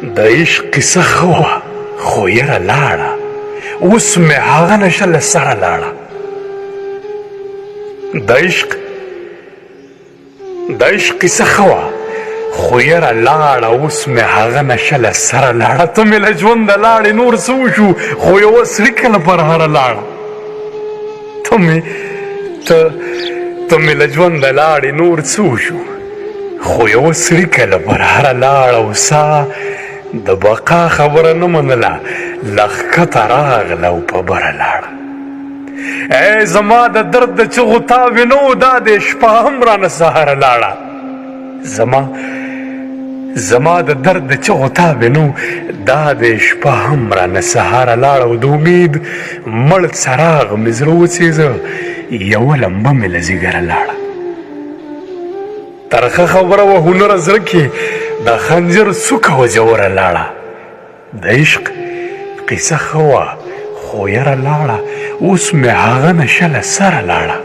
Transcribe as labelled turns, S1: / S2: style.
S1: د عشق کیسه ښه وه خو یره لاړه، اوس مې هغه نشه له سره لاړه. د عشق کیسه ښه وه خو یره لاړه، اوس مې هغه نشه له سره لاړه. ته مې له ژونده لاړې نور څه وشو، خو یوه سړي له پرهره لاړه. ته مې له ژونده لاړې نور څه وشو، خو یوه سړي له پرهره لاړه. او سا د بقا خبره نه منله، له ښکته راغله او په بره لاړه. ای زما د درد د چغو تاوې نه و، دا د شپه هم رانه سهاره لاړه. زما د درد د چغو تاوې نه و، دا د شپه هم رانه سهاره لاړه. او د امید مړ څراغ مې زړه وڅېزه، یوه لمبه مې له ځیګره لاړه. ترخه خبره وه هنره زړه کې، د خنجر څوکه وه ژوره لاړه. د عشق قیسه ښه وه خو یره لاړه، اوس مې هغه نشه له سره لاړه.